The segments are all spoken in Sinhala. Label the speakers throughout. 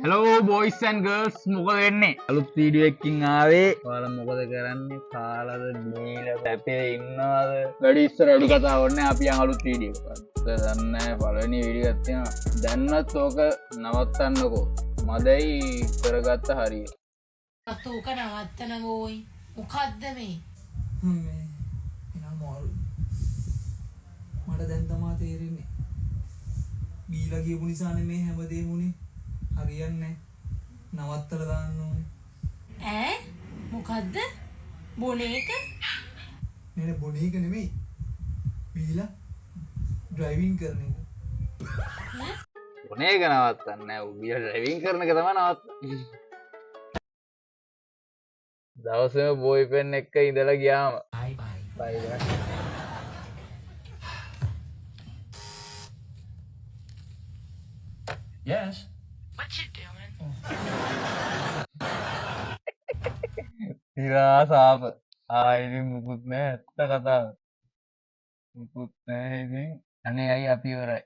Speaker 1: Hello boys and girls මොකද වෙන්නේ? අලුත් වීඩියෝ එකකින් ආවේ. ඔයාලා මොකද කරන්නේ? කාලාද බීලා පැපේ ඉන්නවද? වැඩි ඉස්සර වැඩි කතා ඕනේ අපි යන් අලුත් වීඩියෝ එකක්. දන්නේ පළවෙනි වීඩියෝ එකක් තියෙනවා. දැන්වත් ඕක නවත්තන්නකෝ. මදයි කරගත්ත හරිය.
Speaker 2: ඕක නවත්තන ඕයි. මොකද්ද මේ?
Speaker 3: මට දැන් තමා තේරෙන්නේ බීලා කියපු නිසානේ මේ හැමදේම උනේ. හරියන්නේ නවත්තලා දාන්න ඕනේ.
Speaker 2: ඈ මොකද්ද? බොන එක?
Speaker 3: නේ බොන එක නෙමෙයි. බීලා ඩ්‍රයිවිං කරන එක.
Speaker 1: බොන එක නවත්තන්නේ නැහැ. බීලා ඩ්‍රයිවිං කරන එක තමයි නවත්තන්නේ. දවසේම බෝයි පෙන් එක්ක ඉඳලා ගියාම
Speaker 3: බයි බයි.
Speaker 1: බයි බයි.
Speaker 3: Yes.
Speaker 2: What you doing?
Speaker 1: තිරා සාප ආයිති මුකුත් නෑ ඇත්ත කතාව මුකුත් නෑ ඉතින් අනේ අයි අපි ඉවරයි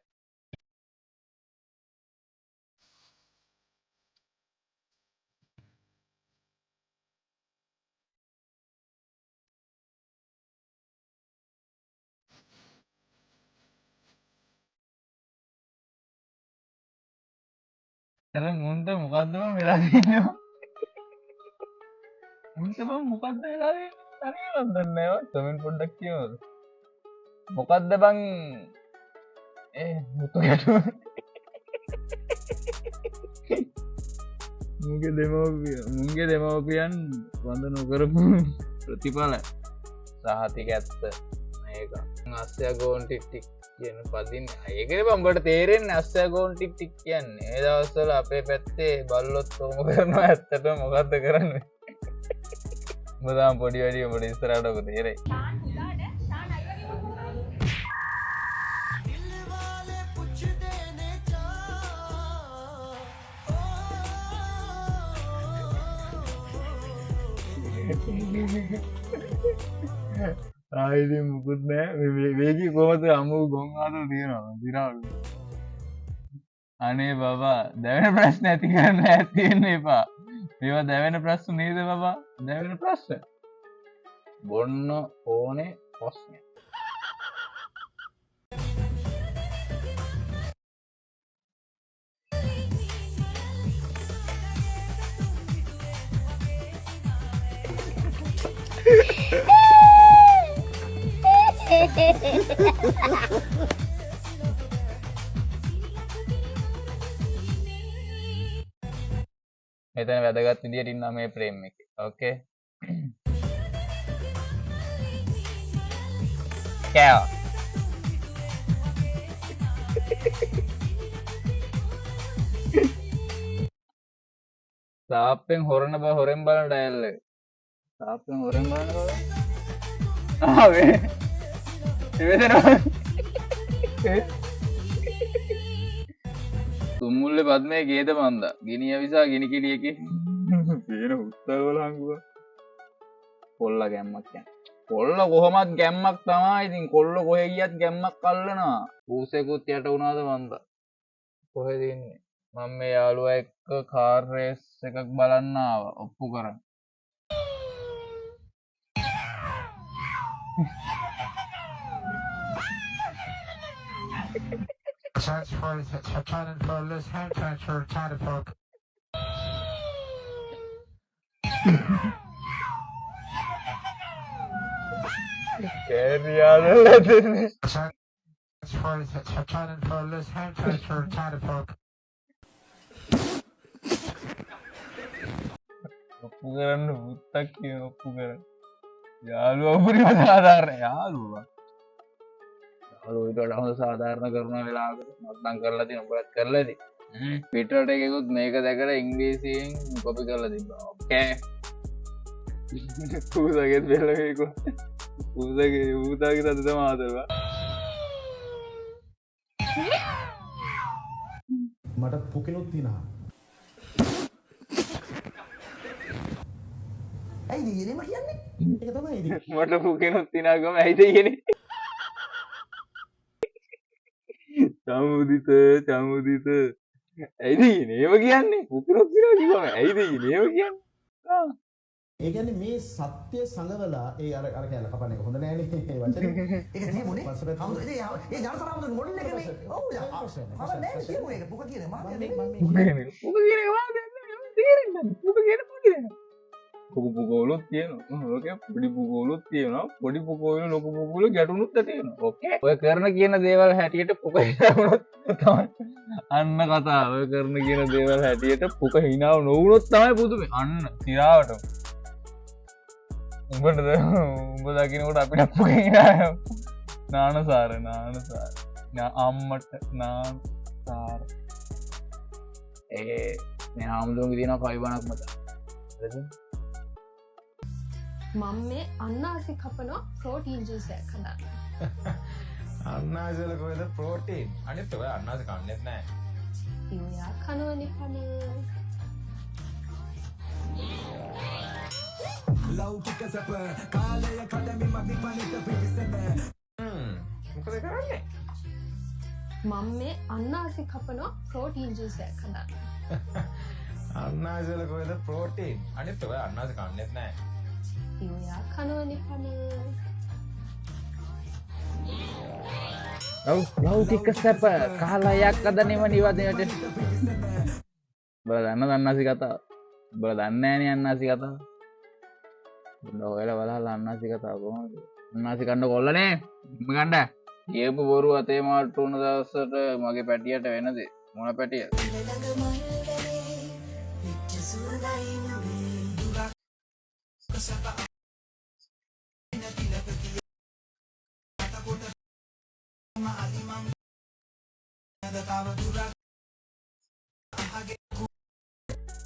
Speaker 1: අර මුන්ට මොකද්ද මම වෙලා තියෙන්නේ මුන්ට මම මොකද්ද වෙලා තියෙන්නේ හරියවත් දන්නේ නෑ කමෙන්ට් පොඩ්ඩක් කියවද මොකද්ද බං මුතු ගැටුම මුන්ගේ දෙමව්පියන් වඳ නොකරපු ප්‍රතිඵල සහතික ඇත්ත මේක අස්සය ගෝන් ටික් ටික් කියන පදින් ඒකනේ බම්බට තේරෙන්නේ අස්සය ගෝන් ටික් ටික් කියන්නේ ඒ දවස්වල අපේ පැත්තේ බල්ලොත් කොහොම කරනවා ඇත්තටම මොකද්ද කරන්නේ උඹ තාම පොඩි වැඩි උඹට ඉස්සරහට ඔක තේරෙයි ආයිති මුකුත් නෑ වේගී කොහොමද අමු ගොන් ආතල් තියෙනවා දිරාලු අනේ බබා දැවෙන ප්‍රශ්න ඇති කරන්න ඇතිවෙන්න එපා මේවා දැවෙන ප්‍රශ්න නේද බබා දැවෙන ප්‍රශ්න බොන්න ඕනේ ප්‍රශ්නය මෙතන වැදගත් විදියට ඉන්නවා මේ ප්‍රේම් එකේ ඕකේ කෑව සාප්පෙන් හොරන බව හොරෙන් බලන ඩයල් එක සාප්පෙන් හොරෙන් බලන බව ආවේ එවෙදෙනවා තුම්මුල්ලේ පද්මේ ගේද මන්දා ගිනිය විසා ගිනි කිරියකේ පේන උත්තර වල හංගුව කොල්ල ගැම්මක් යන කොල්ල කොහොමත් ගැම්මක් තමයි ඉතින් කොල්ල කොහෙ ගියත් ගැම්මක් අල්ලනවා ඌසෙකුත් යට වුණාද මන්දා කොහෙද ඉන්නේ මම මේ යාළුවා එක්ක කාර් රේස් එකක් බලන්න ආවා ඔප්පු කරන්න
Speaker 4: Transfer for list hand transfer China folk.
Speaker 1: කෑරියාදලා දෙන්නේ
Speaker 4: Transfer for list hand transfer China folk.
Speaker 1: ඔප්පු කරන්න පුත්තක් කියන ඔප්පු කරන්න යාළුවා උපරිම සාධාරණ යාළුවා යාළුවා ඊට වඩා හොඳ සාධාරණ කරුණා වෙලාවකට මත්නම් කරලා තියෙන ඔබත් කරලා ඉතින් පිටරට එකකුත් මේක දැකලා ඉංග්‍රීසියෙන් කොපි කරලා තිබ්බා ඕකේ ඌසගේ බෙල්ල මේක ඌසගේ තද තමයි ආදරවා
Speaker 5: මට පුකිනුත් තියනවා ඇයිද ඊරේම කියන්නේ ඒක තමයි ඉතින්
Speaker 1: මට පුකිනුත් තියනවා ගම ඇයිද කියන්නේ චමුදිත ඇයිද නේම කියන්නේ පුකිරොත් කිව්වම ඇයිද නේම කියන්නේ
Speaker 5: ඒ කියන්නේ මේ සත්‍ය සංගවලා ඒ අර කැල කපන එක හොඳ නෑනේ ඒ වචනේ. ඒක නෙමුනේ. කවුද ඒ ජනතරාමද මොඩල් එකනේ. ඔව් යා. මම නෑ කියමු ඒක පුක කියන්නේ මම කියන්නේ.
Speaker 1: පුක කියන එක වාදයක් තේරෙන්නේ නැහැ පුක කියන පුක පුක පුකවලුත් තියෙනවා ඕක පොඩි පුකවලුත් තියෙනවා පොඩි පුකවල ලොකු පුකවල ගැටුණුත් තියෙනවා ඕකේ ඔය කරන කියන දේවල් හැටියට පුක හිනාවුනොත් තමයි අන්න කතාව ඔය කරන කියන දේවල් හැටියට පුක හිනාව නොවුනොත් තමයි පුදුමේ අන්න තිරාවටම උඹට උඹ දකින්නකොට අපිට පුක හිනාව නානසාර අම්මට නානසාර මේ හාමුදුරුවන්ගේ තියෙනවා කයිබණක් මත හරිද
Speaker 6: මම මේ අන්නාසි කපනවා ප්‍රෝටීන් ජූස් එකක් හදන්න.
Speaker 7: අන්නාසි වල කොහෙද ප්‍රෝටීන්? අනිත් ඔය අන්නාසි කන්නේත් නැහැ.
Speaker 6: ඉවයා කනවනේ කන.
Speaker 3: ලෞකික සැප කාලය කඩමි මදි පනිත පිටිසෙම.
Speaker 7: මොකද කරන්නේ?
Speaker 6: මම මේ අන්නාසි කපනවා ප්‍රෝටීන් ජූස් එකක් හදන්න.
Speaker 7: අන්නාසි වල කොහෙද ප්‍රෝටීන්? අනිත් ඔය අන්නාසි කන්නේත් නැහැ.
Speaker 6: ඉවයා කනවනේ කන.
Speaker 1: ලෞකික සැප කාලයක් අදනෙම නිවදනට බල දන්න දන්නසි කතාව බල දන්නෑන අන්නසි කතාව ඔයල බලහල අන්නසි කතාව කොහොමද අන්නසි කණ්ඩ කොල්ලනේ ගණ්ඩ කියපු බොරු අතේ මාට උන දවස්සට මගේ පැටියට වෙනද මොන පැටිය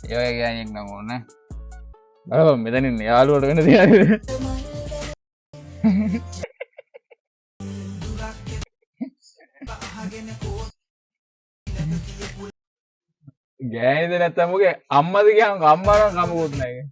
Speaker 1: ඔය ගෑනියෙක් නම් ඕනේ බලපන් මෙතනින් යාළුවට වෙන තියනද ගෑනිද නැත්තම් මොකේ අම්මද කියන් අම්මා නම් කමකුත් නැහැ